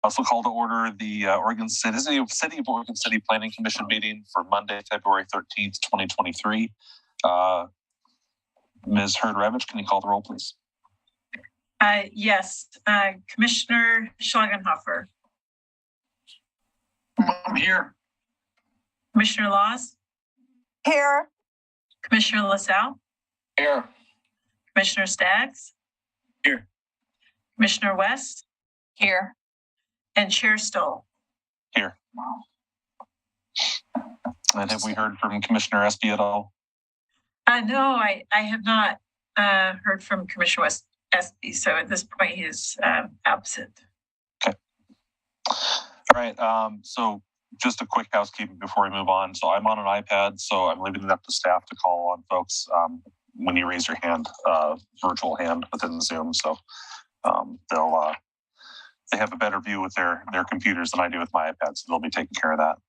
Also call to order the City of Oregon City Planning Commission meeting for Monday, February 13th, 2023. Ms. Hurd-Ravitch, can you call the roll, please? Yes. Commissioner Schlagenhofer. I'm here. Commissioner Laws. Here. Commissioner LaSalle. Here. Commissioner Staggs. Here. Commissioner West. Here. And Chair Stoll. Here. And have we heard from Commissioner Espy at all? No, I have not heard from Commissioner Espy, so at this point he is absent. Okay. All right. So just a quick housekeeping before we move on. So I'm on an iPad, so I'm leaving it up to staff to call on folks when you raise your hand, virtual hand within Zoom. So they have a better view with their computers than I do with my iPad, so they'll be taking care of that.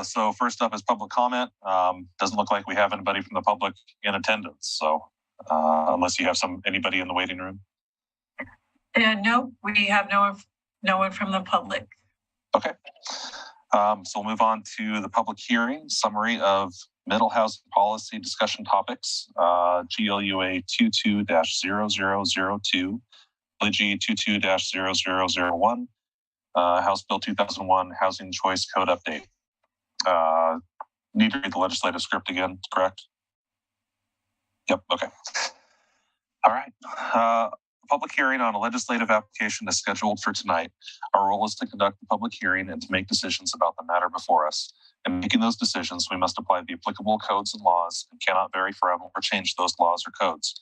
So first up is public comment. Doesn't look like we have anybody from the public in attendance. So unless you have anybody in the waiting room. No, we have no one from the public. Okay. So we'll move on to the public hearing summary of middle housing policy discussion topics. GLUA 22-0002, LG 22-0001, House Bill 2001 Housing Choice Code Update. Need to read the legislative script again, correct? Yep, okay. All right. Public hearing on a legislative application is scheduled for tonight. Our role is to conduct the public hearing and to make decisions about the matter before us. In making those decisions, we must apply the applicable codes and laws and cannot vary from or change those laws or codes.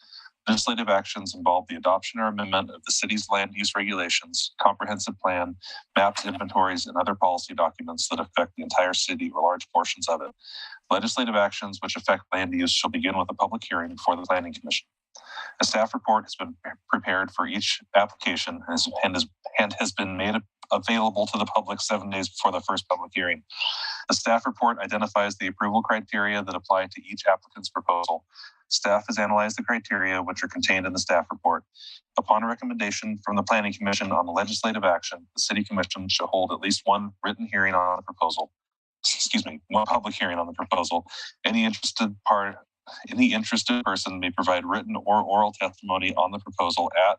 Legislative actions involve the adoption or amendment of the city's land use regulations, comprehensive plan, maps, inventories, and other policy documents that affect the entire city or large portions of it. Legislative actions which affect land use shall begin with a public hearing before the Planning Commission. A staff report has been prepared for each application and has been made available to the public 7 days before the first public hearing. The staff report identifies the approval criteria that apply to each applicant's proposal. Staff has analyzed the criteria which are contained in the staff report. Upon a recommendation from the Planning Commission on the legislative action, the City Commission shall hold at least one written hearing on the proposal. One public hearing on the proposal. Any interested person may provide written or oral testimony on the proposal at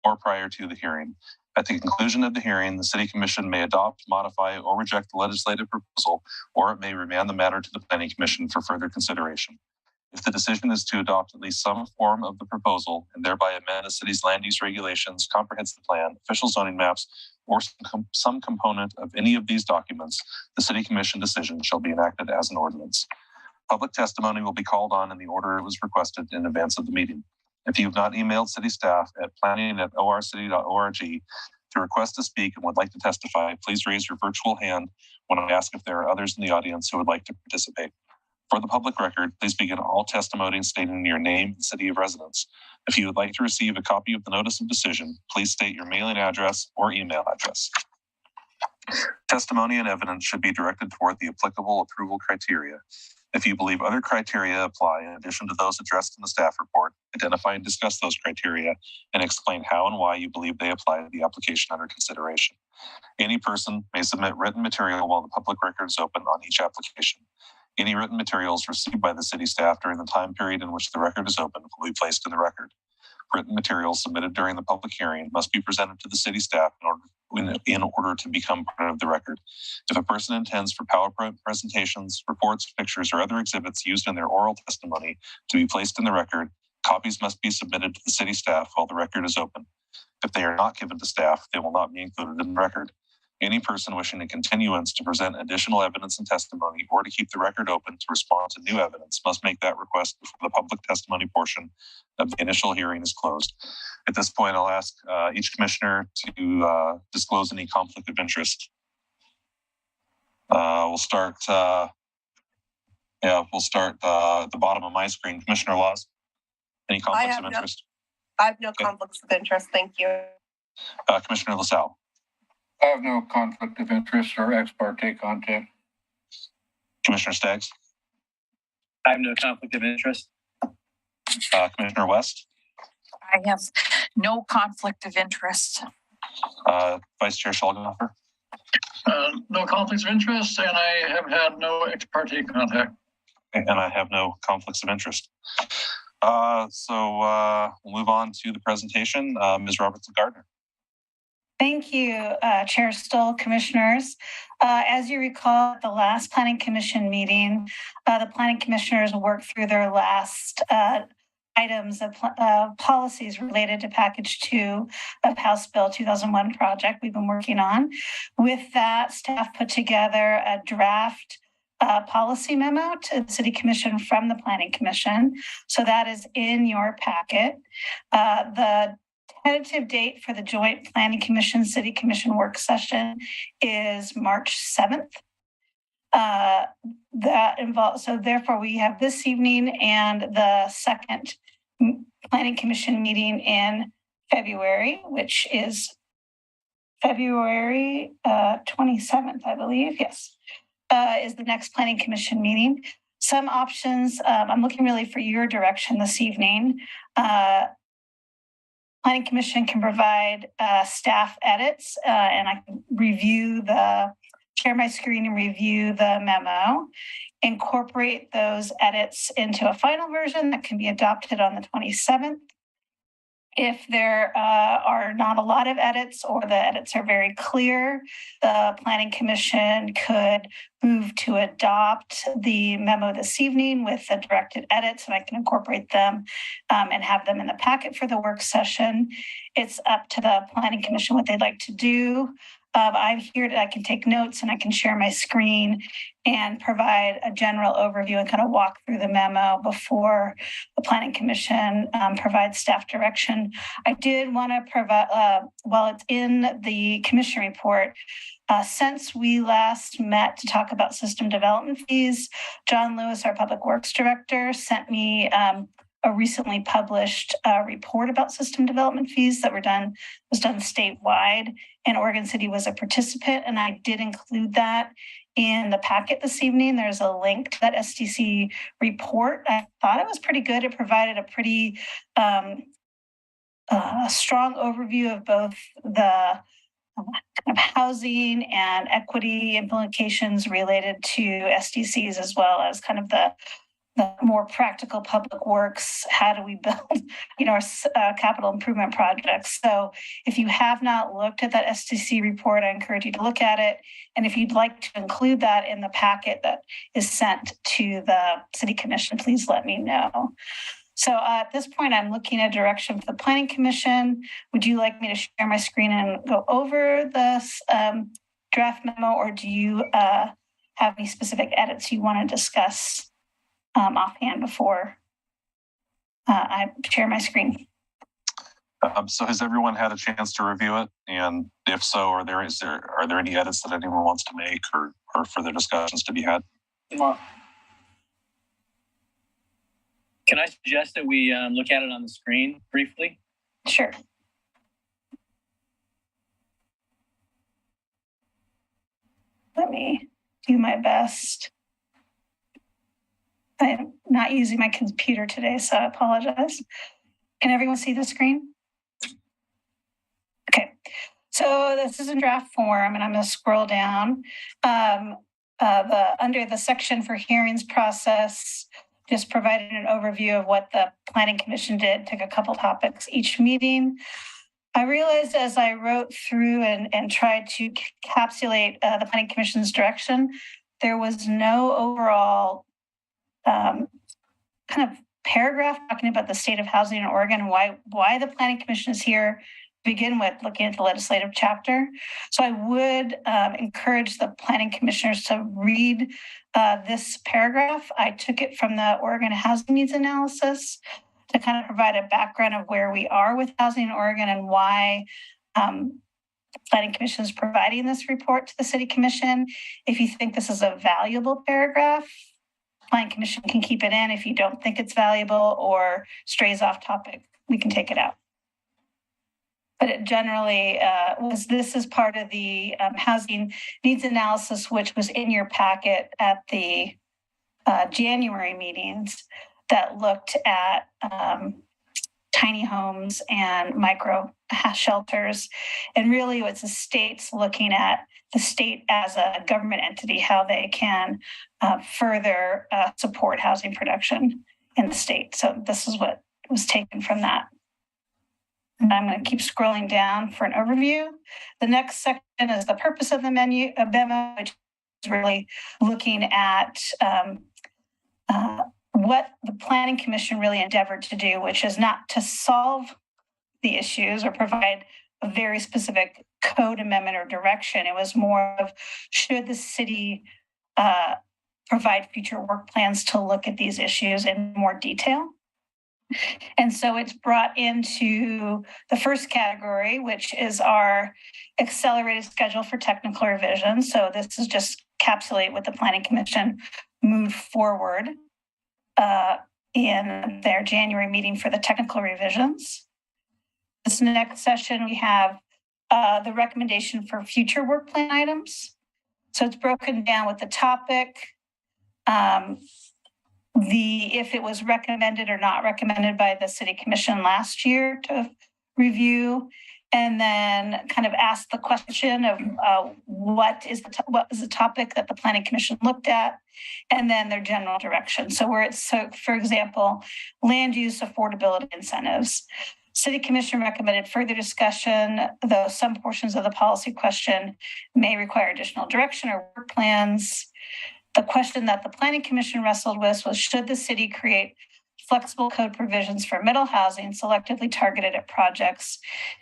or prior to the hearing. At the conclusion of the hearing, the City Commission may adopt, modify, or reject the legislative proposal, or it may remand the matter to the Planning Commission for further consideration. If the decision is to adopt at least some form of the proposal and thereby amend the city's land use regulations, comprehensive plan, official zoning maps, or some component of any of these documents, the City Commission decision shall be enacted as an ordinance. Public testimony will be called on in the order it was requested in advance of the meeting. If you have not emailed city staff at planning@orcity.org to request to speak and would like to testify, please raise your virtual hand when I ask if there are others in the audience who would like to participate. For the public record, please begin all testimony stating your name and city of residence. If you would like to receive a copy of the notice of decision, please state your mailing address or email address. Testimony and evidence should be directed toward the applicable approval criteria. If you believe other criteria apply in addition to those addressed in the staff report, identify and discuss those criteria and explain how and why you believe they apply to the application under consideration. Any person may submit written material while the public record is open on each application. Any written materials received by the city staff during the time period in which the record is open will be placed in the record. Written materials submitted during the public hearing must be presented to the city staff in order to become part of the record. If a person intends for PowerPoint presentations, reports, pictures, or other exhibits used in their oral testimony to be placed in the record, copies must be submitted to the city staff while the record is open. If they are not given to staff, they will not be included in the record. Any person wishing a continuance to present additional evidence and testimony or to keep the record open to respond to new evidence must make that request before the public testimony portion of the initial hearing is closed. At this point, I'll ask each commissioner to disclose any conflict of interest. We'll start at the bottom of my screen. Commissioner Laws, any conflicts of interest? I have no conflicts of interest. Thank you. Commissioner LaSalle. I have no conflict of interest or ex parte content. Commissioner Staggs. I have no conflict of interest. Commissioner West. I have no conflict of interest. Vice Chair Schulgenhofer. No conflicts of interest, and I have had no ex parte contact. And I have no conflicts of interest. So we'll move on to the presentation. Ms. Robertson-Gardner. Thank you, Chair Stoll, Commissioners. As you recall, at the last Planning Commission meeting, the Planning Commissioners worked through their last items of policies related to Package 2 of House Bill 2001 project we've been working on. With that, staff put together a draft policy memo to the City Commission from the Planning Commission. So that is in your packet. The tentative date for the joint Planning Commission City Commission work session is March 7th. That involves, so therefore we have this evening and the second Planning Commission meeting in February, which is February 27th, I believe. Yes, is the next Planning Commission meeting. Some options, I'm looking really for your direction this evening. Planning Commission can provide staff edits and I can share my screen and review the memo, incorporate those edits into a final version that can be adopted on the 27th. If there are not a lot of edits or the edits are very clear, the Planning Commission could move to adopt the memo this evening with the directed edits, and I can incorporate them and have them in the packet for the work session. It's up to the Planning Commission what they'd like to do. I'm here I can take notes and I can share my screen and provide a general overview and kind of walk through the memo before the Planning Commission provides staff direction. I did want to provide, while it's in the commission report, since we last met to talk about system development fees, John Lewis, our Public Works Director, sent me a recently published report about system development fees that was done statewide, and Oregon City was a participant, and I did include that in the packet this evening. There's a link to that SDC report. I thought it was pretty good. It provided a pretty strong overview of both the kind of housing and equity implications related to SDCs, as well as kind of the more practical public works. How do we build, our capital improvement projects? So if you have not looked at that SDC report, I encourage you to look at it. And if you'd like to include that in the packet that is sent to the City Commission, please let me know. So at this point, I'm looking at direction for the Planning Commission. Would you like me to share my screen and go over this draft memo, or do you have any specific edits you want to discuss offhand before I share my screen? So has everyone had a chance to review it? And if so, are there any edits that anyone wants to make or further discussions to be had? Can I suggest that we look at it on the screen briefly? Sure. Let me do my best. I'm not using my computer today, so I apologize. Can everyone see the screen? Okay, so this is in draft form, and I'm going to scroll down. Under the section for hearings process, just provided an overview of what the Planning Commission did, took a couple topics each meeting. I realized as I wrote through and tried to encapsulate the Planning Commission's direction, there was no overall kind of paragraph talking about the state of housing in Oregon and why the Planning Commission is here to begin with, looking at the legislative chapter. So I would encourage the Planning Commissioners to read this paragraph. I took it from the Oregon Housing Needs Analysis to kind of provide a background of where we are with housing in Oregon and why the Planning Commission is providing this report to the City Commission. If you think this is a valuable paragraph, Planning Commission can keep it in. If you don't think it's valuable or strays off topic, we can take it out. But it generally this is part of the housing needs analysis, which was in your packet at the January meetings, that looked at tiny homes and micro shelters. And really it's the states looking at the state as a government entity, how they can further support housing production in the state. So this is what was taken from that. And I'm going to keep scrolling down for an overview. The next section is the purpose of the memo, which is really looking at what the Planning Commission really endeavored to do, which is not to solve the issues or provide a very specific code amendment or direction. It was more of, should the city provide future work plans to look at these issues in more detail? And so it's brought into the first category, which is our accelerated schedule for technical revision. So this is just encapsulate what the Planning Commission moved forward in their January meeting for the technical revisions. This next session, we have the recommendation for future work plan items. So it's broken down with the topic, if it was recommended or not recommended by the City Commission last year to review, and then kind of ask the question of what is the topic that the Planning Commission looked at, and then their general direction. So for example, land use affordability incentives. City Commission recommended further discussion, though some portions of the policy question may require additional direction or work plans. The question that the Planning Commission wrestled with was, should the city create flexible code provisions for middle housing selectively targeted at projects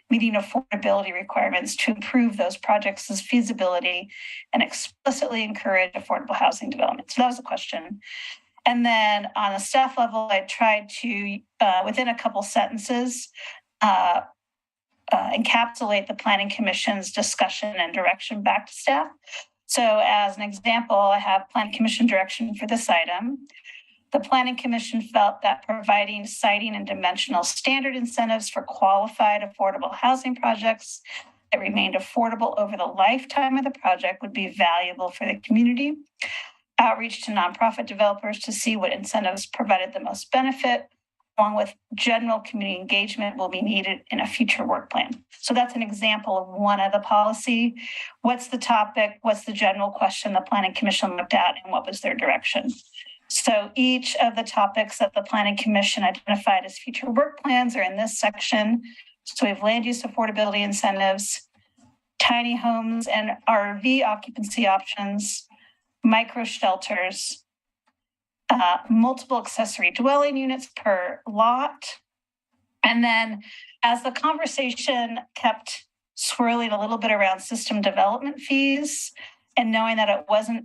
meeting affordability requirements to improve those projects' feasibility and explicitly encourage affordable housing development? So that was the question. And then on a staff level, I tried to, within a couple sentences, encapsulate the Planning Commission's discussion and direction back to staff. So as an example, I have Planning Commission direction for this item. The Planning Commission felt that providing siting and dimensional standard incentives for qualified affordable housing projects that remained affordable over the lifetime of the project would be valuable for the community. Outreach to nonprofit developers to see what incentives provided the most benefit, along with general community engagement, will be needed in a future work plan. So that's an example of one of the policy. What's the topic? What's the general question the Planning Commission looked at, and what was their direction? So each of the topics that the Planning Commission identified as future work plans are in this section. So we have land use affordability incentives, tiny homes and RV occupancy options, micro shelters, multiple accessory dwelling units per lot. And then as the conversation kept swirling a little bit around system development fees, and knowing that it wasn't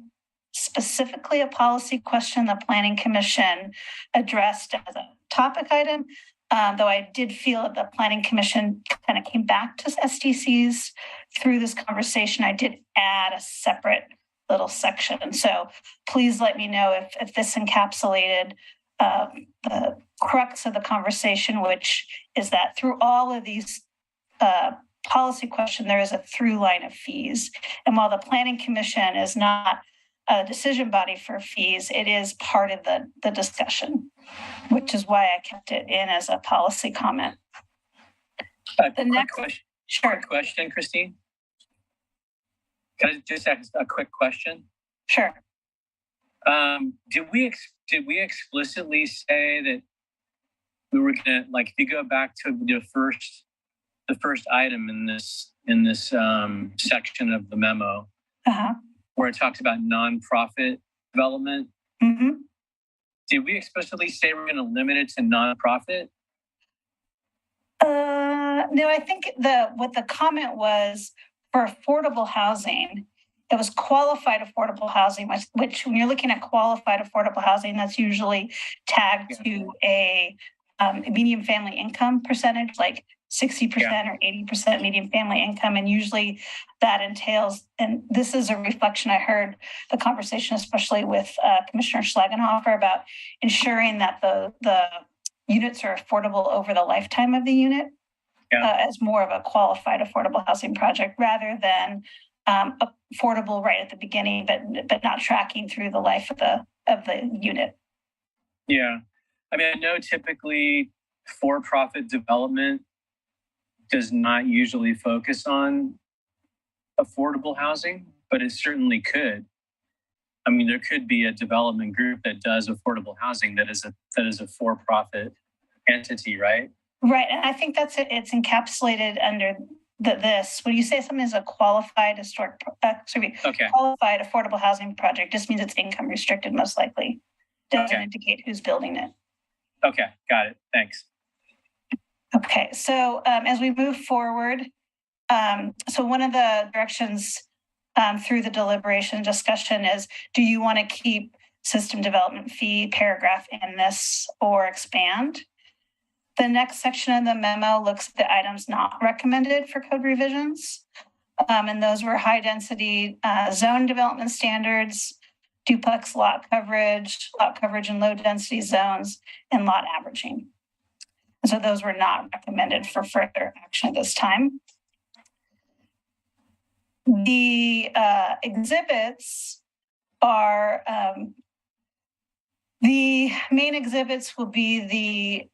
specifically a policy question the Planning Commission addressed as a topic item, though I did feel that the Planning Commission kind of came back to SDCs through this conversation, I did add a separate little section. So please let me know if this encapsulated the crux of the conversation, which is that through all of these policy questions, there is a through line of fees. And while the Planning Commission is not a decision body for fees, it is part of the discussion, which is why I kept it in as a policy comment. The next question. Sure. Quick question, Christine. Can I just ask a quick question? Sure. Did we explicitly say that we were gonna, like, if you go back to the first item in this section of the memo, where it talks about nonprofit development? Mm-hmm. Did we explicitly say we're going to limit it to nonprofit? No, I think what the comment was for affordable housing, it was qualified affordable housing, which when you're looking at qualified affordable housing, that's usually tagged to a median family income percentage, like 60% or 80% median family income. And usually that entails, and this is a reflection, I heard the conversation, especially with Commissioner Schlagenhofer, about ensuring that the units are affordable over the lifetime of the unit as more of a qualified affordable housing project rather than affordable right at the beginning, but not tracking through the life of the unit. Yeah. I mean, I know typically for-profit development does not usually focus on affordable housing, but it certainly could. I mean, there could be a development group that does affordable housing that is a for-profit entity, right? Right, and I think that's it. It's encapsulated under this. When you say something is a qualified qualified affordable housing project, just means it's income restricted, most likely. Doesn't indicate who's building it. Okay, got it. Thanks. Okay, so as we move forward, so one of the directions through the deliberation discussion is, do you want to keep system development fee paragraph in this or expand? The next section of the memo looks at the items not recommended for code revisions. And those were high density zone development standards, duplex lot coverage in low density zones, and lot averaging. So those were not recommended for further action at this time. The exhibits are, the main exhibits will be the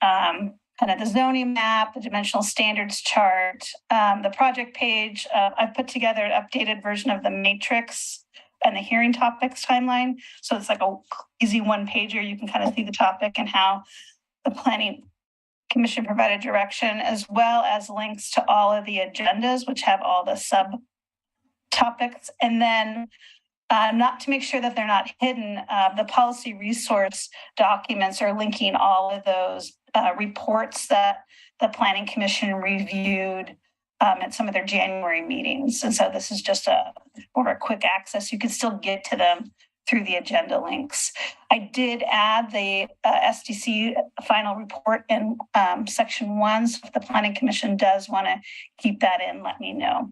kind of the zoning map, the dimensional standards chart, the project page. I've put together an updated version of the matrix and the hearing topics timeline. So it's like a easy one pager. You can kind of see the topic and how the planning commission provided direction, as well as links to all of the agendas, which have all the sub topics. And then not to make sure that they're not hidden, the policy resource documents are linking all of those reports that the planning commission reviewed at some of their January meetings. And so this is just a quick access. You can still get to them through the agenda links. I did add the SDC final report in section 1. So if the planning commission does want to keep that in, let me know.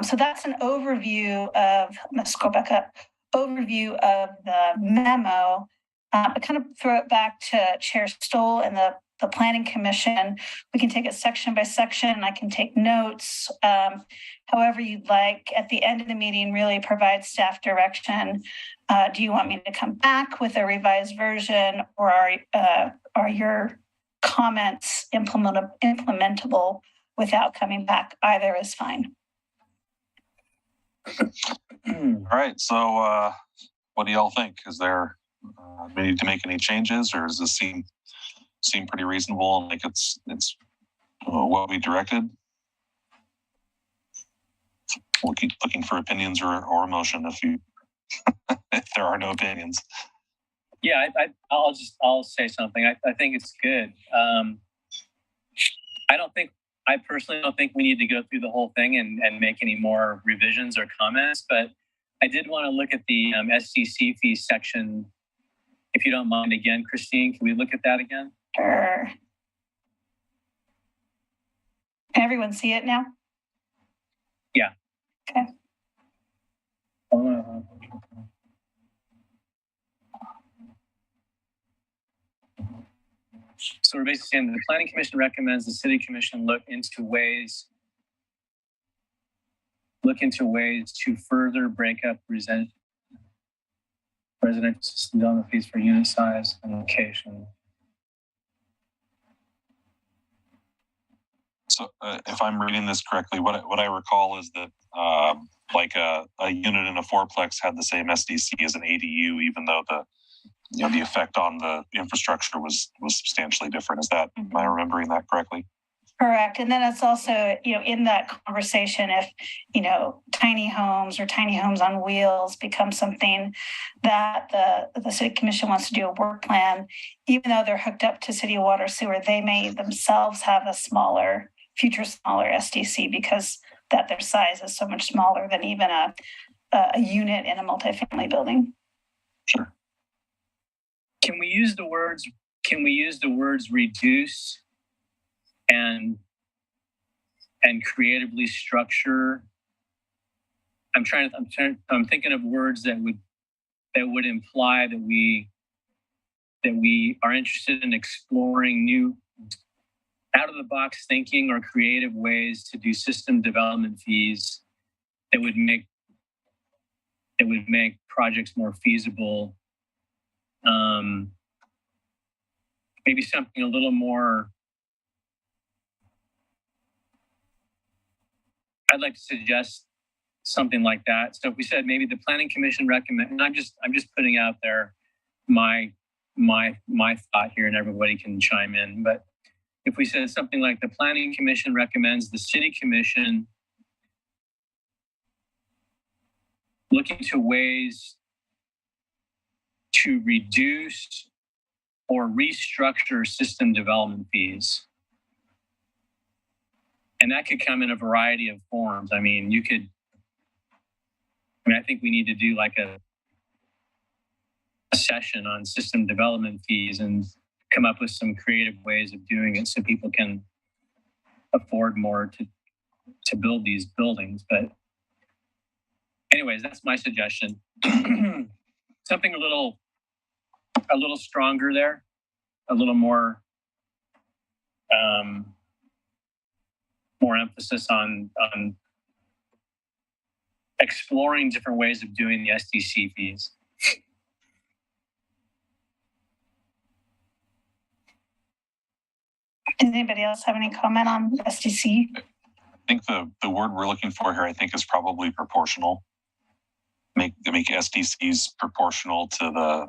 So that's an overview of, let's go back up, overview of the memo. I kind of throw it back to Chair Stoll and the Planning Commission. We can take it section by section. I can take notes, however you'd like. At the end of the meeting, really provide staff direction. Do you want me to come back with a revised version, or are your comments implementable without coming back? Either is fine. All right. So what do y'all think? Is there we need to make any changes, or does this seem pretty reasonable and like it's what we directed? We'll keep looking for opinions or emotion if you if there are no opinions. Yeah, I'll say something. I think it's good. I personally don't think we need to go through the whole thing and make any more revisions or comments, but I did want to look at the SDC fee section, if you don't mind again. Christine, can we look at that again? Sure. Can everyone see it now? Yeah. Okay. So we're basically saying that the Planning Commission recommends the City Commission look into ways to further break up residential system development fees for unit size and location. So if I'm reading this correctly, what I recall is that like a unit in a fourplex had the same SDC as an ADU, even though the effect on the infrastructure was substantially different. Is that, am I remembering that correctly? Correct. And then it's also, in that conversation, if, tiny homes or tiny homes on wheels become something that the city commission wants to do a work plan, even though they're hooked up to city water sewer, they may themselves have a future smaller SDC because that their size is so much smaller than even a unit in a multifamily building. Sure. Can we use the words reduce and creatively structure? I'm thinking of words that would imply that we are interested in exploring new out of the box thinking or creative ways to do system development fees that would make projects more feasible. maybe something a little more. I'd like to suggest something like that. So if we said maybe the Planning Commission recommend, and I'm just putting out there my thought here, and everybody can chime in. But if we said something like the Planning Commission recommends the City Commission look into ways to reduce or restructure system development fees. And that could come in a variety of forms. I mean, I think we need to do like a session on system development fees and come up with some creative ways of doing it so people can afford more to build these buildings. But anyways, that's my suggestion. Something a little stronger there, a little more emphasis on exploring different ways of doing the SDC fees. Does anybody else have any comment on SDC? I think the word we're looking for here, I think, is probably proportional. Make SDCs proportional to the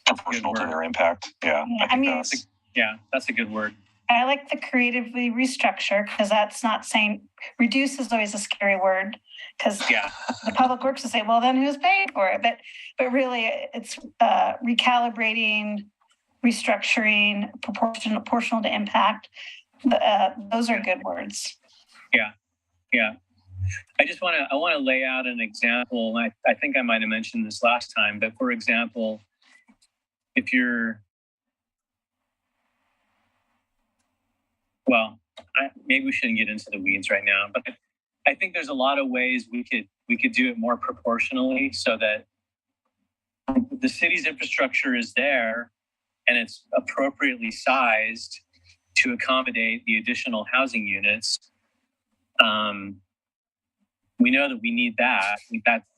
proportional to their impact. Yeah, that's a good word. I like the creatively restructure, because that's not saying reduce is always a scary word, because the public works will say, well, then who's paying for it? But really it's recalibrating, restructuring, proportional to impact. Those are good words. Yeah. I want to lay out an example. I think I might have mentioned this last time, but for example, if you're, maybe we shouldn't get into the weeds right now, but I think there's a lot of ways we could do it more proportionally so that the city's infrastructure is there and it's appropriately sized to accommodate the additional housing units. We know that we need that.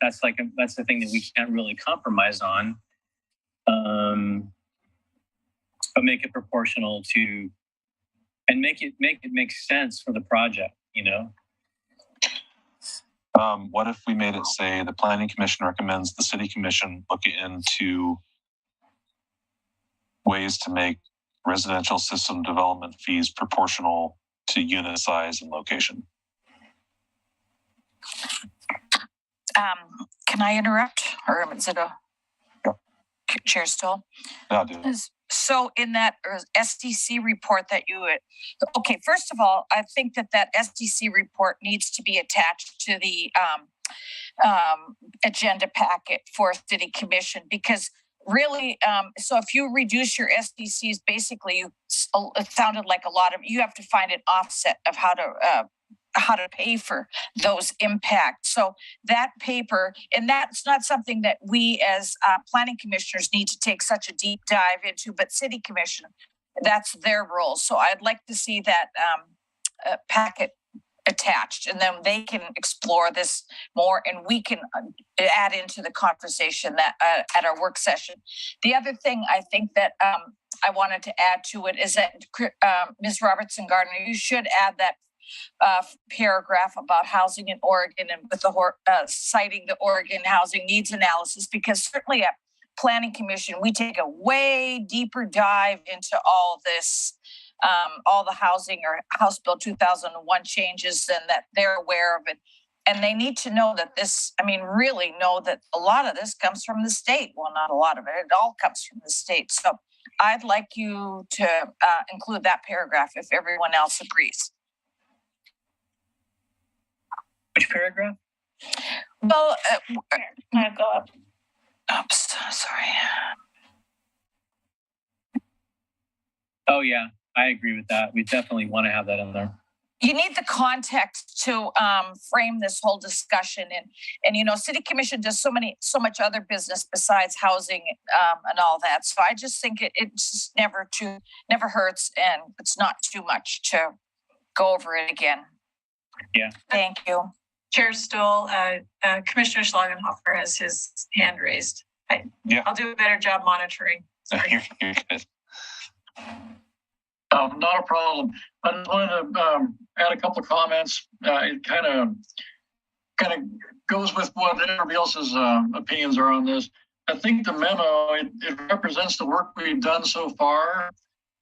That's the thing that we can't really compromise on. But make it proportional to, and make it make sense for the project, you know? What if we made it say the Planning Commission recommends the City Commission look into ways to make residential system development fees proportional to unit size and location? Can I interrupt, or is it a Chair Stoll? Yeah, do. So in that SDC report that okay, first of all, I think that SDC report needs to be attached to the agenda packet for City Commission, because really, so if you reduce your SDCs, basically it sounded like you have to find an offset of how to pay for those impacts. So that paper, and that's not something that we as planning commissioners need to take such a deep dive into, but City Commission, that's their role. So I'd like to see that packet attached, and then they can explore this more, and we can add into the conversation that at our work session. The other thing I think that I wanted to add to it is that Ms. Robertson Gardner, you should add that paragraph about housing in Oregon, and with the citing the Oregon housing needs analysis, because certainly at Planning Commission we take a way deeper dive into all this, all the housing or House Bill 2001 changes, and that they're aware of it, and they need to know that really know that a lot of this comes from the state. Well, not a lot of it; it all comes from the state. So I'd like you to include that paragraph if everyone else agrees. Which paragraph? Well, I'll go up. Oops, sorry. Oh yeah, I agree with that. We definitely want to have that in there. You need the context to frame this whole discussion, and City Commission does so much other business besides housing and all that. So I just think it's just never hurts, and it's not too much to go over it again. Yeah. Thank you. Chair Stoll, Commissioner Schlagenhofer has his hand raised. I'll do a better job monitoring. Sorry. You're good. Not a problem. I just wanted to add a couple of comments. It kind of goes with what everybody else's opinions are on this. I think the memo, it represents the work we've done so far.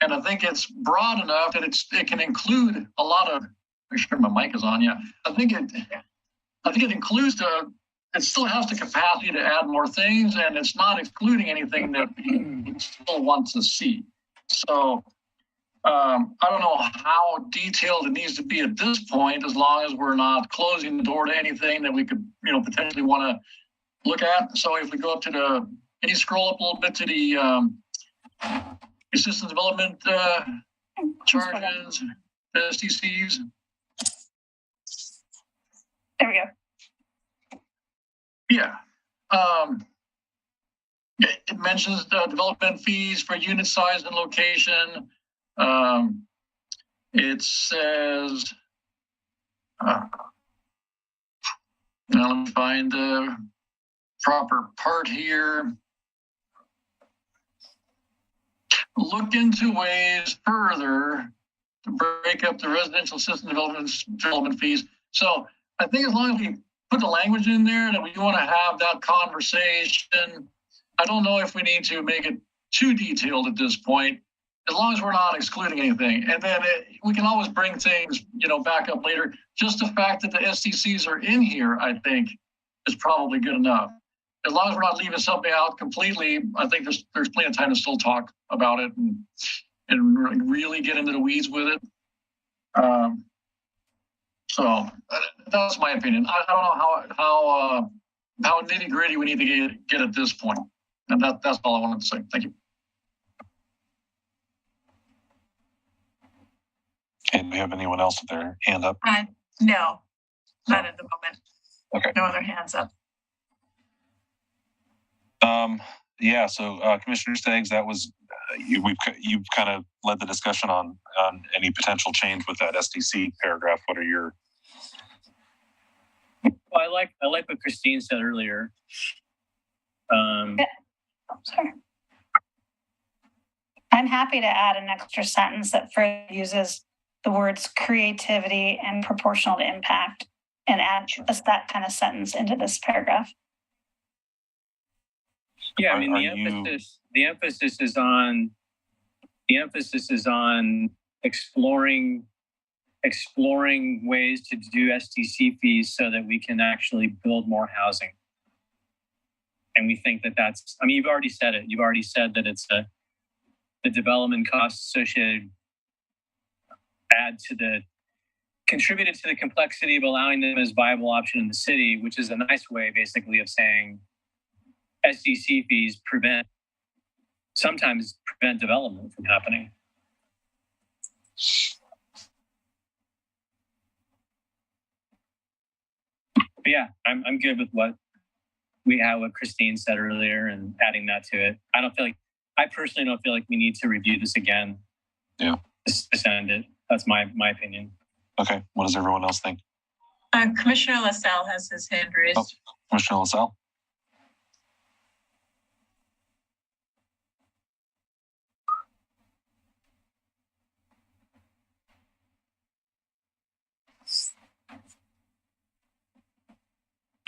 And I think it's broad enough that it can include a lot of, make sure my mic is on, yeah. I think it includes it still has the capacity to add more things, and it's not excluding anything that we still want to see. So I don't know how detailed it needs to be at this point, as long as we're not closing the door to anything that we could, potentially want to look at. So if we go up to can you scroll up a little bit to the assistance development charges, SDCs? There we go. Yeah. It mentions the development fees for unit size and location. It says, now let me find the proper part here. Look into ways further to break up the residential system development fees. So I think as long as we put the language in there that we want to have that conversation, I don't know if we need to make it too detailed at this point, as long as we're not excluding anything. And then we can always bring things, back up later. Just the fact that the SDCs are in here, I think, is probably good enough. As long as we're not leaving something out completely, I think there's plenty of time to still talk about it and really get into the weeds with it. So that's my opinion. I don't know how nitty gritty we need to get at this point. And that's all I wanted to say. Thank you. Okay, do we have anyone else with their hand up? No, not at the moment. Okay. No other hands up. Yeah, so Commissioner Staggs, that was you've kind of led the discussion on any potential change with that SDC paragraph. What are your? Well, I like what Christine said earlier. Sorry. I'm happy to add an extra sentence that further uses the words creativity and proportional to impact, and add that kind of sentence into this paragraph. Yeah, I mean, the emphasis is on exploring ways to do SDC fees so that we can actually build more housing. And we think that that's, I mean, you've already said it. You've already said that it's the development costs associated contributed to the complexity of allowing them as viable option in the city, which is a nice way basically of saying SDC fees sometimes prevent development from happening. But yeah, I'm good with what Christine said earlier and adding that to it. I personally don't feel like we need to review this again. Yeah. To send it. That's my opinion. Okay. What does everyone else think? Commissioner LaSalle has his hand raised. Oh, Commissioner LaSalle.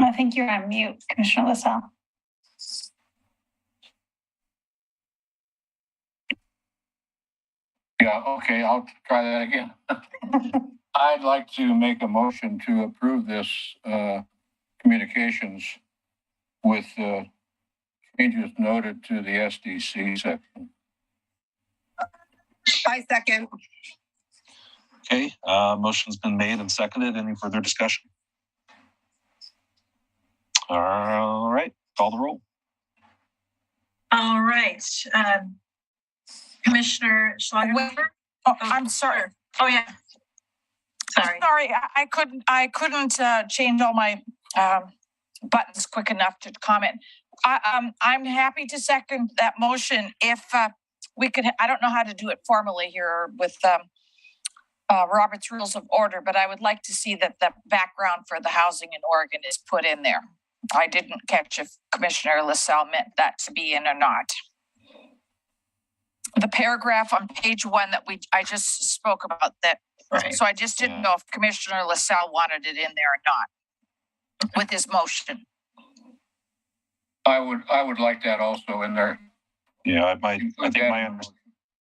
I think you're on mute, Commissioner LaSalle. Yeah, okay, I'll try that again. I'd like to make a motion to approve this communications with changes noted to the SDC section. I second. Okay, motion's been made and seconded. Any further discussion? All right, call the roll. All right. Commissioner Schlagenhofer? Oh, I'm sorry. Oh, yeah. Sorry. Sorry, I couldn't change all my buttons quick enough to comment. I'm happy to second that motion if we could. I don't know how to do it formally here with Robert's Rules of Order, but I would like to see that the background for the housing in Oregon is put in there. I didn't catch if Commissioner LaSalle meant that to be in or not. the paragraph on page 1 that I just spoke about that. Right. So I just didn't know if Commissioner LaSalle wanted it in there or not with his motion. I would like that also in there. Yeah, I think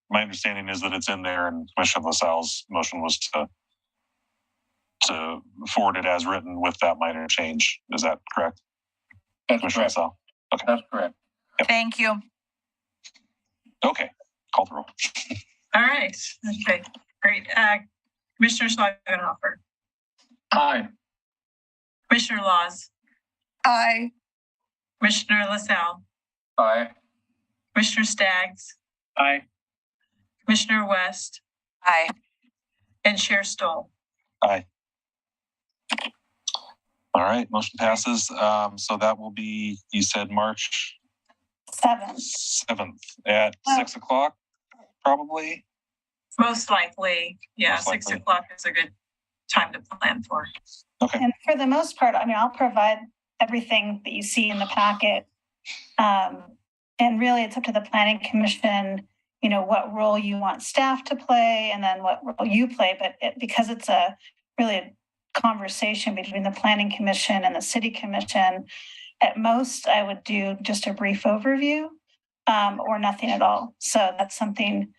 my understanding is that it's in there, and Commissioner LaSalle's motion was to forward it as written with that minor change. Is that correct? That's Commissioner correct. LaSalle? Okay. That's correct. Yep. Thank you. Okay. Call the roll. All right. Okay. Great. Commissioner Schlangenhofer, Aye. Commissioner Laws, Aye. Commissioner LaSalle, Aye. Commissioner Staggs, Aye. Commissioner West, Aye. and Chair Stoll. Aye. All right, motion passes. So that will be, you said March 7th at 6 o'clock, probably. Most likely, yeah, Most likely. 6 o'clock is a good time to plan for. Okay. And for the most part, I mean, I'll provide everything that you see in the packet. And really it's up to the Planning Commission, you know, what role you want staff to play and then what role you play. But because it's really a conversation between the Planning Commission and the City Commission, at most I would do just a brief overview or nothing at all. So that's something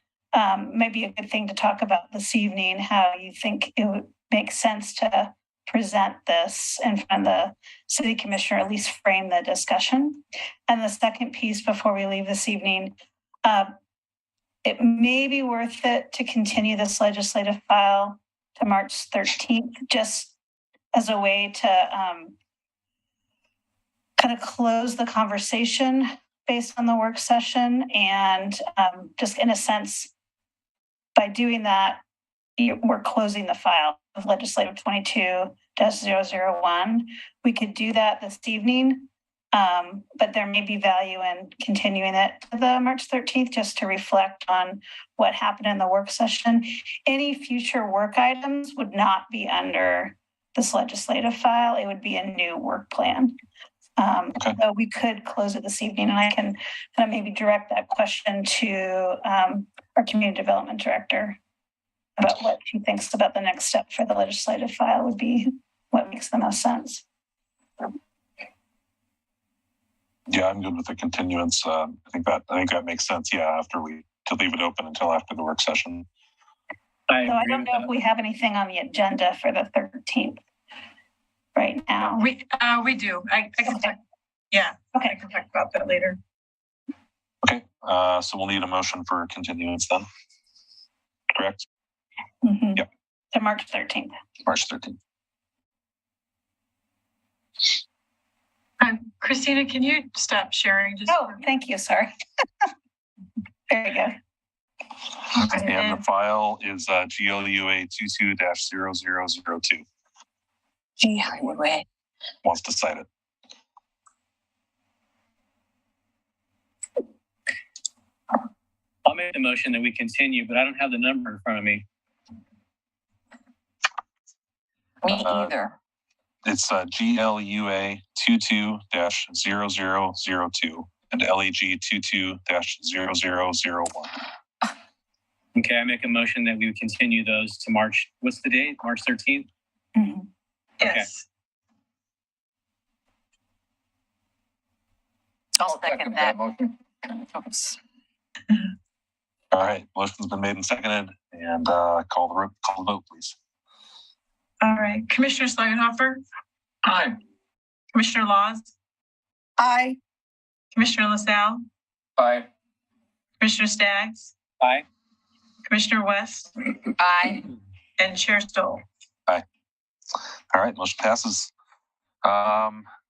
maybe a good thing to talk about this evening, how you think it would make sense to present this in front of the City Commissioner, at least frame the discussion. And the second piece before we leave this evening, it may be worth it to continue this legislative file to March 13th, just as a way to kind of close the conversation based on the work session. And just in a sense, by doing that, we're closing the file of legislative 22-001. We could do that this evening, but there may be value in continuing it to the March 13th just to reflect on what happened in the work session. Any future work items would not be under this legislative file. It would be a new work plan. So we could close it this evening, and I can kind of maybe direct that question to our community development director about what she thinks about the next step for the legislative file would be what makes the most sense. Yeah, I'm good with the continuance. I think that makes sense. Yeah, to leave it open until after the work session. So I don't know if we have anything on the agenda for the 13th right now. We do. I can talk. Yeah. Okay. I can talk about that later. Okay. So we'll need a motion for continuance then. Correct? Mm-hmm. Yep. To March 13th. March 13th. Christina, can you stop sharing? Thank you. Sorry. Very good. And the file is GLUA 22-0002. GLUA. Wants to cite it. I'll make the motion that we continue, but I don't have the number in front of me. Me either. It's GLUA 22-0002 and LEG 22-0001. Okay, I make a motion that we would continue those to March. What's the date? March 13th? Mm-hmm. Yes. I'll second that. motion. Oops. All right, motion's been made and seconded, and call the vote, please. All right. Commissioner Schlangenhofer, Aye. Commissioner Laws, Aye. Commissioner LaSalle, Aye. Commissioner Staggs, Aye. Commissioner West, Aye. and Chair Stoll. All right, motion passes.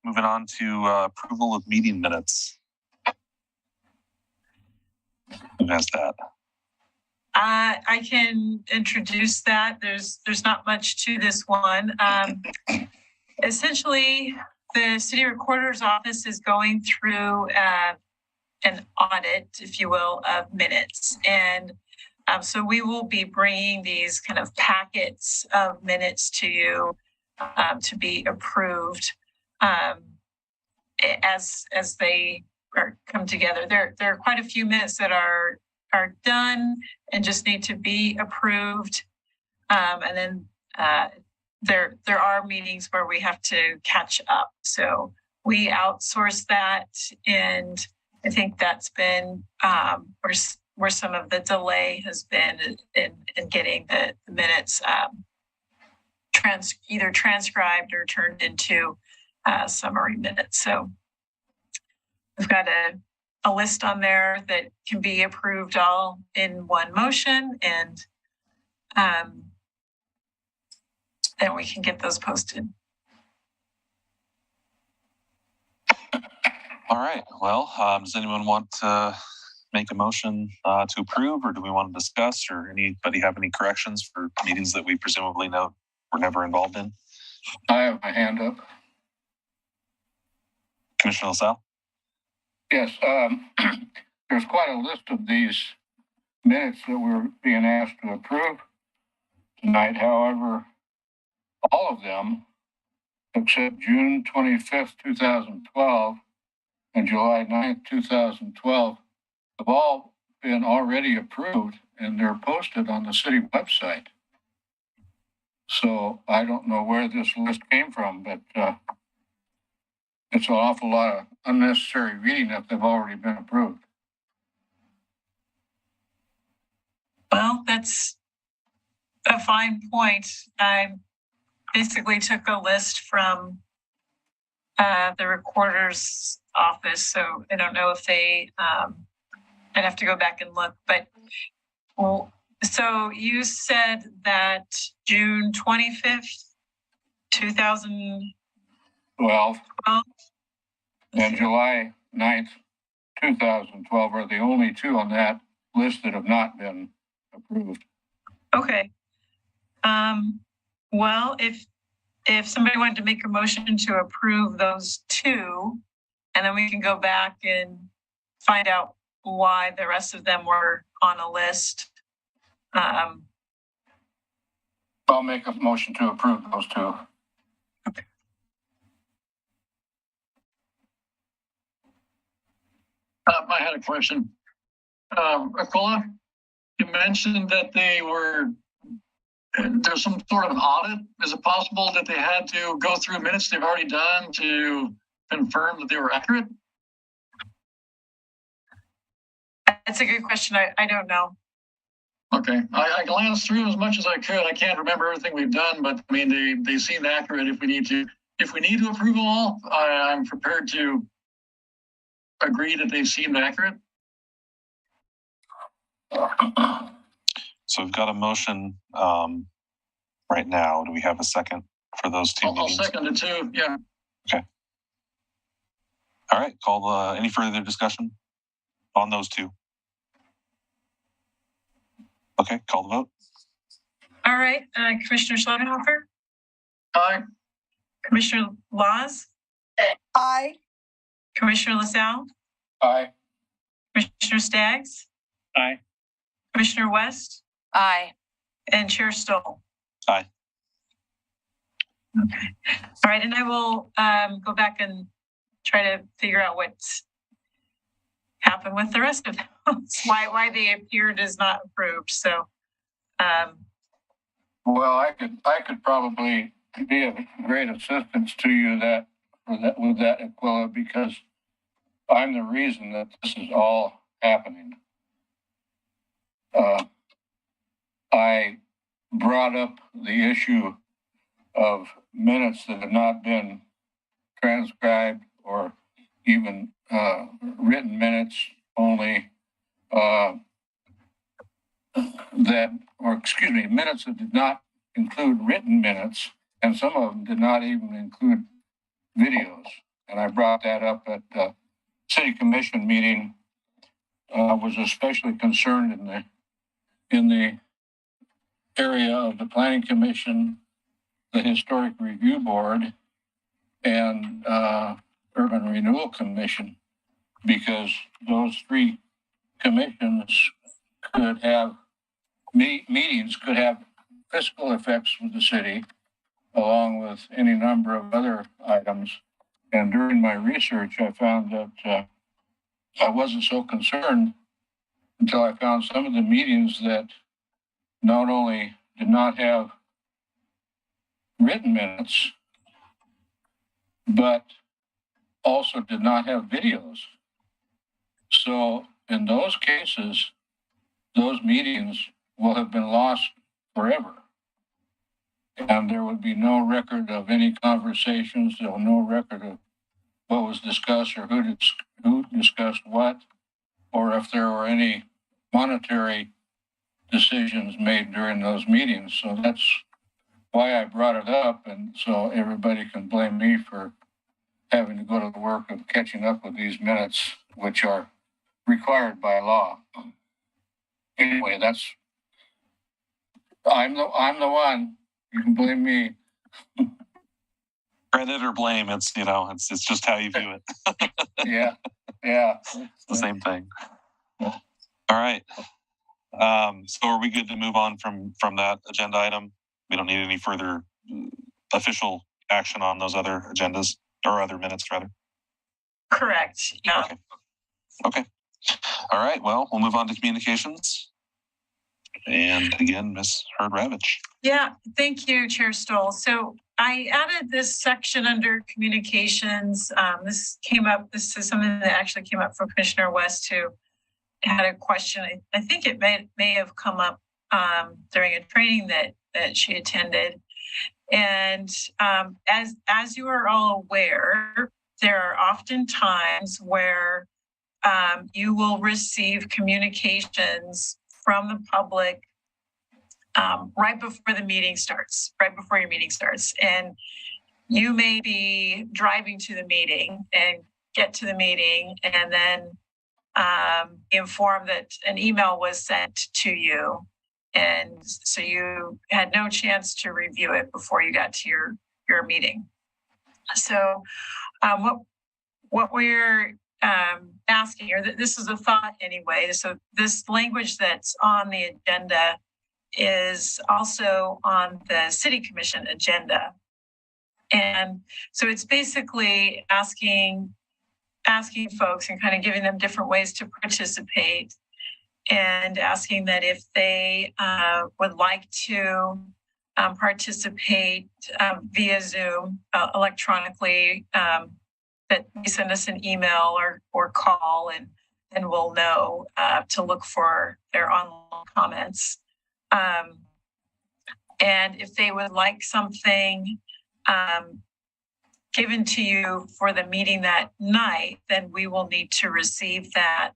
Moving on to approval of meeting minutes. Who has that? I can introduce that. There's not much to this one. Essentially, the city recorder's office is going through an audit, if you will, of minutes. And so we will be bringing these kind of packets of minutes to you to be approved as they come together. There are quite a few minutes that are done and just need to be approved. And then there are meetings where we have to catch up. So we outsource that, and I think that's been where some of the delay has been in getting the minutes either transcribed or turned into summary minutes. So we've got a list on there that can be approved all in one motion, and then we can get those posted. All right. Well, does anyone want to make a motion to approve, or do we want to discuss, or anybody have any corrections for meetings that we presumably know we're never involved in? I have my hand up. Commissioner LaSalle? Yes, there's quite a list of these minutes that we're being asked to approve tonight. However, all of them, except June 25th, 2012 and July 9th, 2012, have all been already approved, and they're posted on the city website. So I don't know where this list came from, but it's an awful lot of unnecessary reading if they've already been approved. Well, that's a fine point. I basically took a list from the recorder's office, so I don't know if they, I'd have to go back and look, but well, so you said that June 25th, 2012 and July 9th, 2012 are the only two on that list that have not been approved. Okay. Well, if somebody wanted to make a motion to approve those two, and then we can go back and find out why the rest of them were on a list. I'll make a motion to approve those two. Okay. I had a question. Aquila, you mentioned that there's some sort of an audit. Is it possible that they had to go through minutes they've already done to confirm that they were accurate? That's a good question. I don't know. Okay, I glanced through as much as I could. I can't remember everything we've done, but I mean, they seem accurate. If we need to approve them all, I'm prepared to agree that they seem accurate. So we've got a motion right now. Do we have a second for those two meetings? I'll second it too, yeah. Okay. All right, call any further discussion on those two? Okay, call the vote. All right, Commissioner Schlegelhofer? Aye. Commissioner Laws? Aye. Commissioner LaSalle? Aye. Commissioner Staggs? Aye. Commissioner West? Aye. And Chair Stoll? Aye. Okay. All right, and I will go back and try to figure out what's happened with the rest of them. why they appeared as not approved. So Well, I could probably be of great assistance to you with that, Aquila, because I'm the reason that this is all happening. I brought up the issue of minutes that have not been transcribed or even written minutes only, minutes that did not include written minutes, and some of them did not even include videos. And I brought that up at the city commission meeting. I was especially concerned in the area of the planning commission, the historic review board, and urban renewal commission, because those three commissions could have meetings could have fiscal effects with the city, along with any number of other items. And during my research, I found that I wasn't so concerned until I found some of the meetings that not only did not have written minutes, but also did not have videos. So in those cases, those meetings will have been lost forever. And there would be no record of any conversations. There was no record of what was discussed or who discussed what, or if there were any monetary decisions made during those meetings. So that's why I brought it up. And so everybody can blame me for having to go to the work of catching up with these minutes, which are required by law. Anyway, I'm the one. You can blame me. Credit or blame, it's just how you view it. Yeah. It's the same thing. All right. So are we good to move on from that agenda item? We don't need any further official action on those other agendas or other minutes rather. Correct. Yeah. Okay. All right. Well, we'll move on to communications. And again, Ms. Hurd-Ravitch. Yeah, thank you, Chair Stoll. So I added this section under communications. This is something that actually came up from Commissioner West, who had a question. I think it may have come up during a training that she attended. And as you are all aware, there are often times where you will receive communications from the public right before your meeting starts. And you may be driving to the meeting and get to the meeting and then informed that an email was sent to you. And so you had no chance to review it before you got to your meeting. So what we're asking, or this is a thought anyway, so this language that's on the agenda is also on the City Commission agenda. And so it's basically asking folks and kind of giving them different ways to participate, and asking that if they would like to participate via Zoom electronically, that they send us an email or call, and we'll know to look for their online comments. And if they would like something given to you for the meeting that night, then we will need to receive that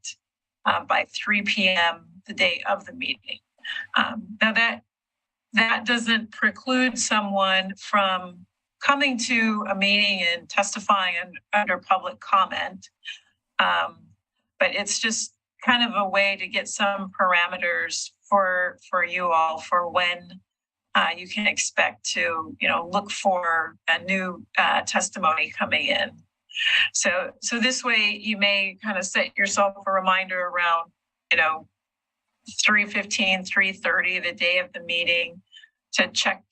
by 3 p.m. the day of the meeting. Now that doesn't preclude someone from coming to a meeting and testifying under public comment, but it's just kind of a way to get some parameters for you all for when you can expect to look for a new testimony coming in. So this way you may kind of set yourself a reminder around 3:15, 3:30 the day of the meeting to check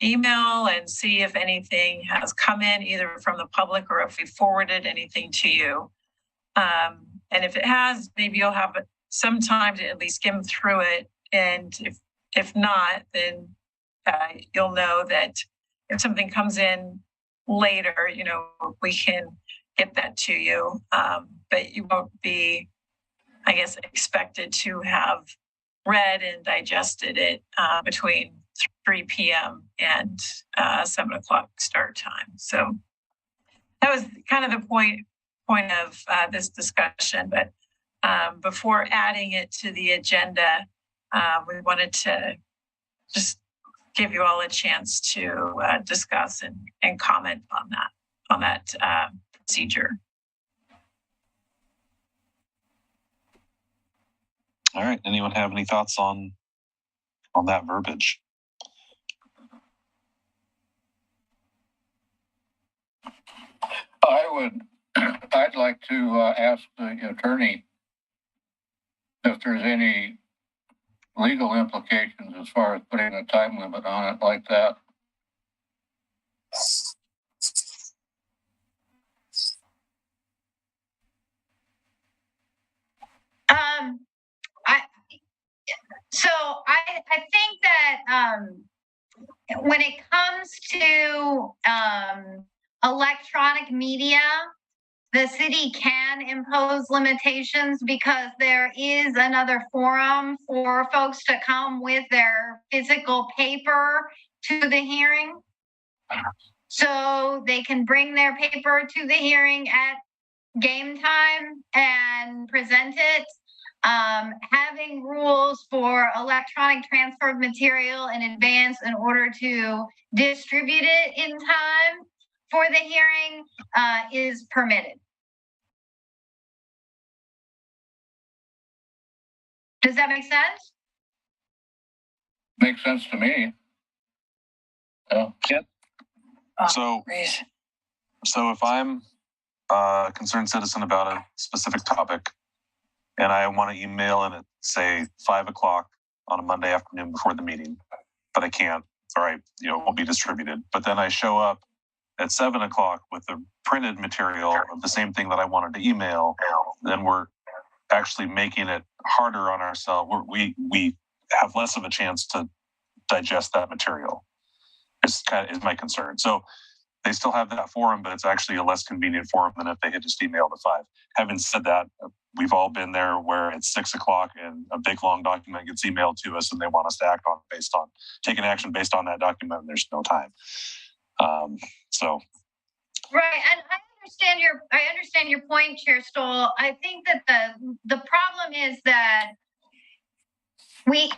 email and see if anything has come in either from the public or if we forwarded anything to you. And if it has, maybe you'll have some time to at least skim through it. And if not, then you'll know that if something comes in later, we can get that to you. But you won't be, I guess, expected to have read and digested it between 3 p.m. and 7 o'clock start time. So that was kind of the point of this discussion. But before adding it to the agenda, we wanted to just give you all a chance to discuss and comment on that procedure. All right. Anyone have any thoughts on that verbiage? I'd like to ask the attorney if there's any legal implications as far as putting a time limit on it like that. I think that when it comes to electronic media, the city can impose limitations because there is another forum for folks to come with their physical paper to the hearing. So they can bring their paper to the hearing at game time and present it. Having rules for electronic transfer of material in advance in order to distribute it in time for the hearing is permitted. Does that make sense? Makes sense to me. Yeah. Yep. So if I'm a concerned citizen about a specific topic and I want to email in at, say, 5 o'clock on a Monday afternoon before the meeting, but I can't, or it won't be distributed. But then I show up at 7 o'clock with the printed material of the same thing that I wanted to email, then we're actually making it harder on ourselves. We have less of a chance to digest that material. Is my concern. So they still have that forum, but it's actually a less convenient forum than if they had just emailed at 5. Having said that, we've all been there where it's 6 o'clock and a big long document gets emailed to us and they want us to act on it taking action based on that document, and there's no time. So right, and I understand your point, Chair Stoll. I think that the problem is that we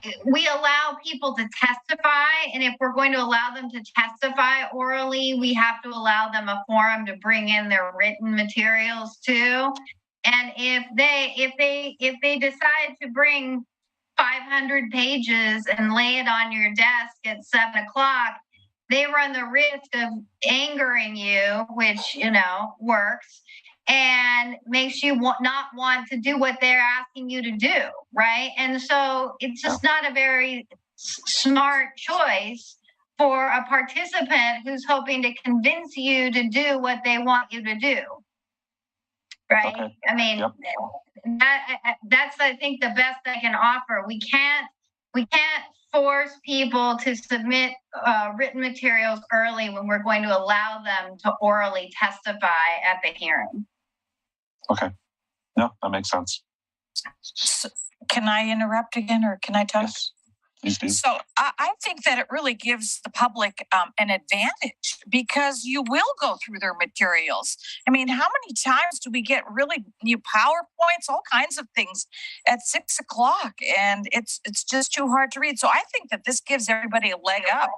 allow people to testify, and if we're going to allow them to testify orally, we have to allow them a forum to bring in their written materials too. And if they decide to bring 500 pages and lay it on your desk at 7 o'clock, they run the risk of angering you, which works, and makes you not want to do what they're asking you to do, right? And so it's just not a very smart choice for a participant who's hoping to convince you to do what they want you to do, right? Okay. I mean, that's I think the best I can offer. We can't force people to submit written materials early when we're going to allow them to orally testify at the hearing. Okay. No, that makes sense. So, can I interrupt again, or can I talk? Yes, please do. So I think that it really gives the public an advantage because you will go through their materials. I mean, how many times do we get really new PowerPoints, all kinds of things at 6 o'clock, and it's just too hard to read. So I think that this gives everybody a leg up.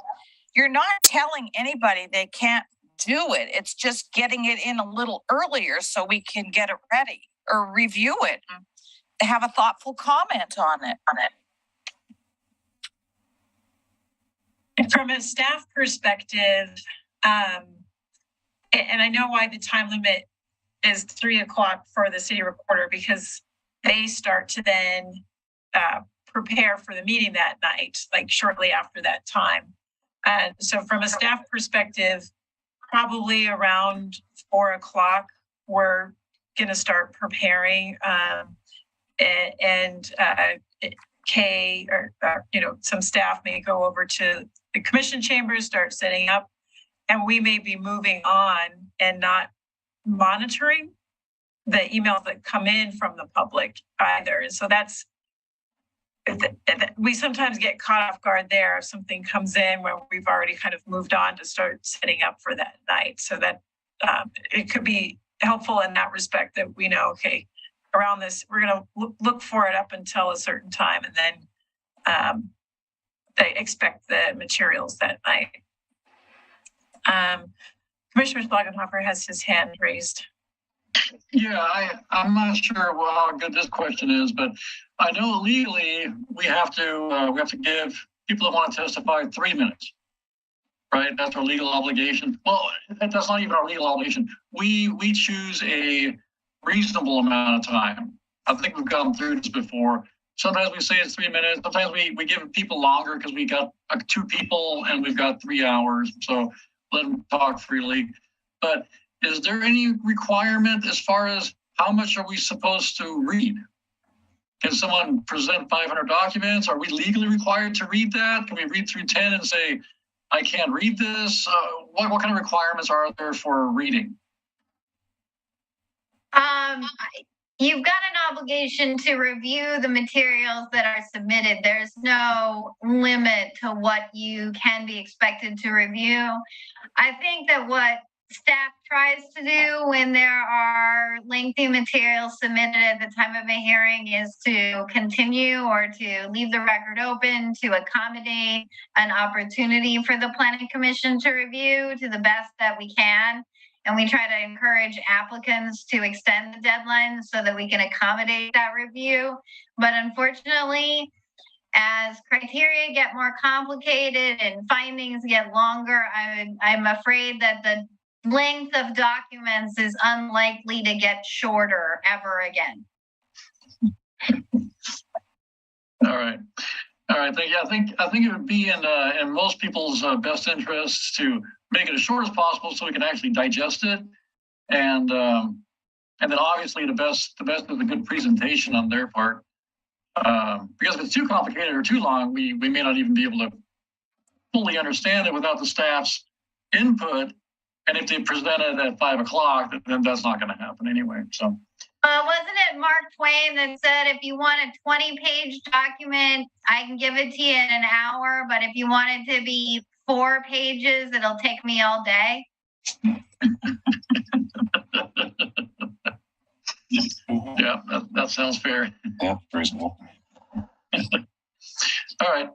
You're not telling anybody they can't do it. It's just getting it in a little earlier so we can get it ready or review it and have a thoughtful comment on it. From a staff perspective, and I know why the time limit is 3 o'clock for the city recorder, because they start to then prepare for the meeting that night, like shortly after that time. And so from a staff perspective, probably around 4 o'clock, we're going to start preparing Kay or some staff may go over to the commission chambers, start setting up, and we may be moving on and not monitoring the emails that come in from the public either. And so we sometimes get caught off guard there if something comes in where we've already kind of moved on to start setting up for that night. So that it could be helpful in that respect that we know, okay, around this, we're going to look for it up until a certain time, and then they expect the materials that night. Commissioner Schlagenhofer has his hand raised. Yeah, I'm not sure how good this question is, but I know legally we have to give people that want to testify 3 minutes, right? That's our legal obligation. Well, that's not even our legal obligation. We choose a reasonable amount of time. I think we've gone through this before. Sometimes we say it's 3 minutes. Sometimes we give people longer because we got 2 people and we've got 3 hours. So let them talk freely. But is there any requirement as far as how much are we supposed to read? Can someone present 500 documents? Are we legally required to read that? Can we read through 10 and say, I can't read this? What kind of requirements are there for reading? You've got an obligation to review the materials that are submitted. There's no limit to what you can be expected to review. I think that what staff tries to do when there are lengthy materials submitted at the time of a hearing is to continue or to leave the record open to accommodate an opportunity for the Planning Commission to review to the best that we can. And we try to encourage applicants to extend the deadline so that we can accommodate that review. But unfortunately, as criteria get more complicated and findings get longer, I'm afraid that the length of documents is unlikely to get shorter ever again. All right. Thank you. I think it would be in most people's best interests to make it as short as possible so we can actually digest it, and then obviously the best is a good presentation on their part. Because if it's too complicated or too long, we may not even be able to fully understand it without the staff's input. And if they present it at 5 o'clock, then that's not going to happen anyway. So. Wasn't it Mark Twain that said, if you want a 20-page document, I can give it to you in an hour, but if you want it to be 4 pages, it'll take me all day? Yeah, that sounds fair. Yeah, reasonable. All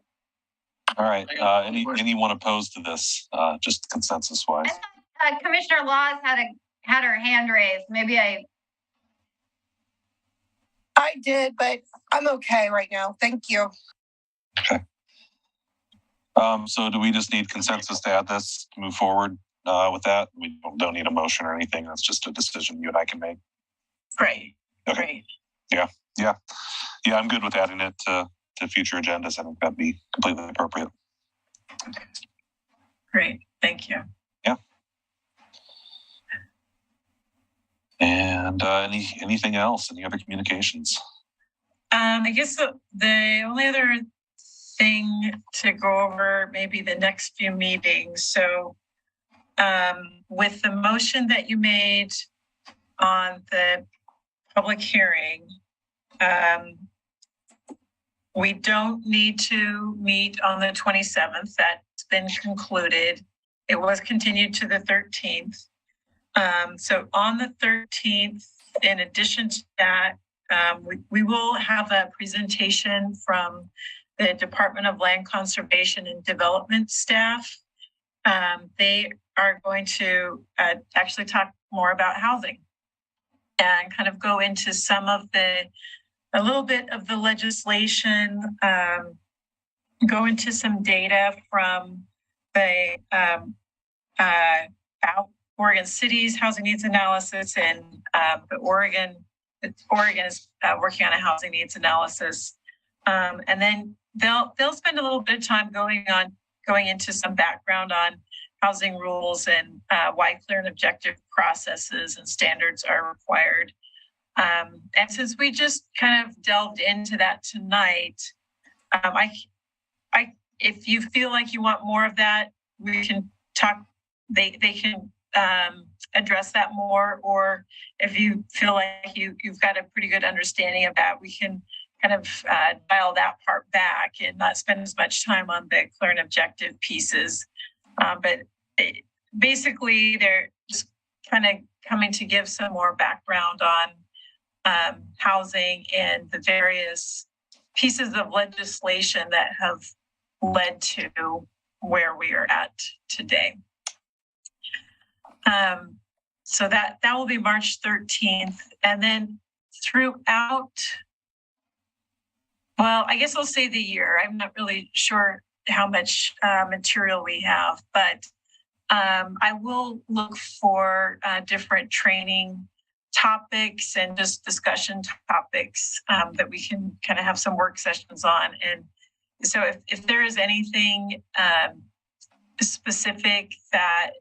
right. Anyone opposed to this? Just consensus-wise. Commissioner Laws had her hand raised. Maybe I did, but I'm okay right now. Thank you. Okay. So do we just need consensus to add this to move forward with that? We don't need a motion or anything. That's just a decision you and I can make. Great. Okay. Great. Yeah. I'm good with adding it to future agendas. I think that'd be completely appropriate. Great. Thank you. Yeah. And anything else? Any other communications? I guess the only other thing to go over maybe the next few meetings. So with the motion that you made on the public hearing, we don't need to meet on the 27th. That's been concluded. It was continued to the 13th. So on the 13th, in addition to that, we will have a presentation from the Department of Land Conservation and Development staff. They are going to actually talk more about housing and kind of go into a little bit of the legislation, go into some data from the Oregon City's housing needs analysis, and Oregon is working on a housing needs analysis, and then they'll spend a little bit of time going into some background on housing rules and why clear and objective processes and standards are required. And since we just kind of delved into that tonight, if you feel like you want more of that, we can talk. They can address that more, or if you feel like you've got a pretty good understanding of that, we can kind of dial that part back and not spend as much time on the clear and objective pieces. But basically, they're just kind of coming to give some more background on housing and the various pieces of legislation that have led to where we are at today. So that will be March 13th. And then throughout, well, I guess I'll say the year. I'm not really sure how much material we have, but I will look for different training topics and just discussion topics that we can kind of have some work sessions on. And so if there is anything specific that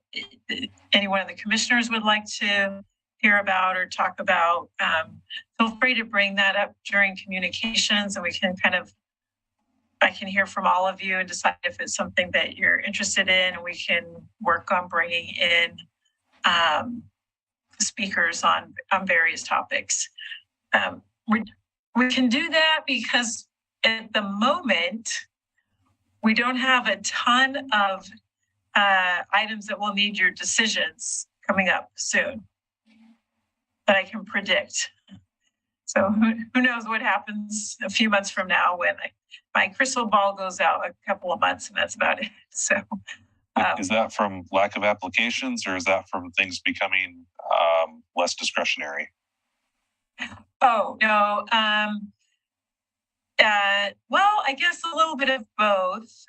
any one of the commissioners would like to hear about or talk about, feel free to bring that up during communications, and we can I can hear from all of you and decide if it's something that you're interested in, and we can work on bringing in speakers on various topics. We can do that because at the moment, we don't have a ton of items that will need your decisions coming up soon that I can predict. So who knows what happens a few months from now when my crystal ball goes out a couple of months, and that's about it. So is that from lack of applications, or is that from things becoming less discretionary? Oh, no. Well, I guess a little bit of both.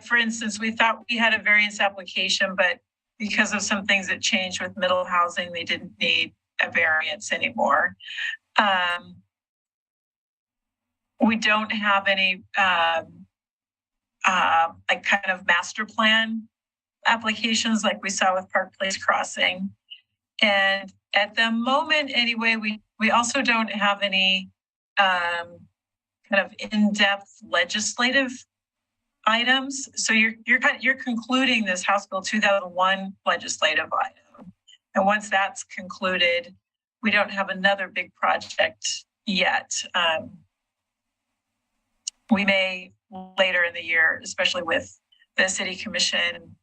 For instance, we thought we had a variance application, but because of some things that changed with middle housing, they didn't need a variance anymore. We don't have any kind of master plan applications like we saw with Park Place Crossing. And at the moment, anyway, we also don't have any kind of in-depth legislative items. So you're concluding this House Bill 2001 legislative item, and once that's concluded, we don't have another big project yet. We may later in the year, especially with the City Commission,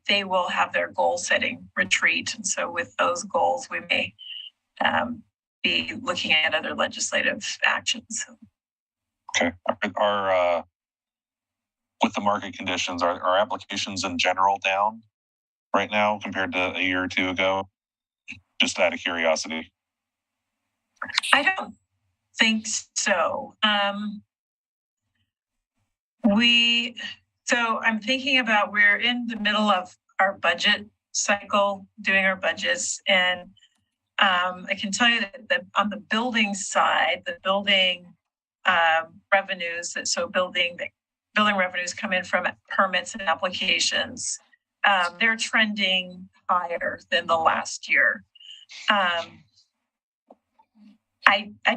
they will have their goal setting retreat, and so with those goals, we may be looking at other legislative actions. Okay. With the market conditions, are applications in general down right now compared to a year or two ago? Just out of curiosity. I don't think so. So I'm thinking about, we're in the middle of our budget cycle, doing our budgets, and I can tell you that on the building side, the building revenues, building revenues come in from permits and applications. They're trending higher than the last year. I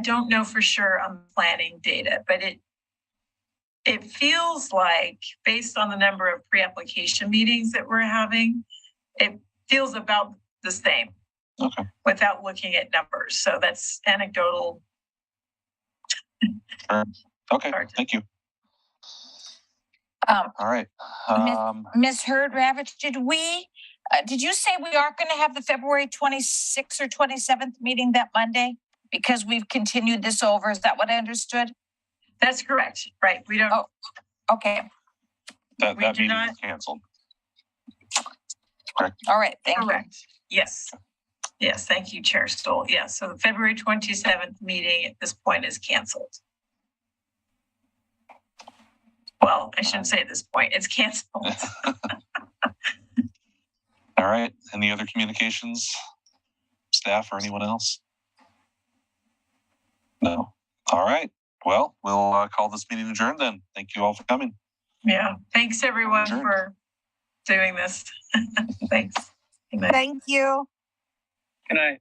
don't know for sure on planning data, but it feels like, based on the number of pre-application meetings that we're having, it feels about the same. Okay. Without looking at numbers. So that's anecdotal. Sure. Okay, thank you. All right. Ms. Hurd Ravitch, did you say we aren't going to have the February 26th or 27th meeting that Monday because we've continued this over? Is that what I understood? That's correct. Right. We don't. Oh, okay. That meeting is canceled. Correct. All right. Thank you. Yes. Yes. Thank you, Chair Stoll. Yeah. So the February 27th meeting at this point is canceled. Well, I shouldn't say at this point. It's canceled. All right. Any other communications, staff or anyone else? No. All right. Well, we'll call this meeting adjourned then. Thank you all for coming. Yeah. Thanks everyone for doing this. Thanks. Thank you. Good night.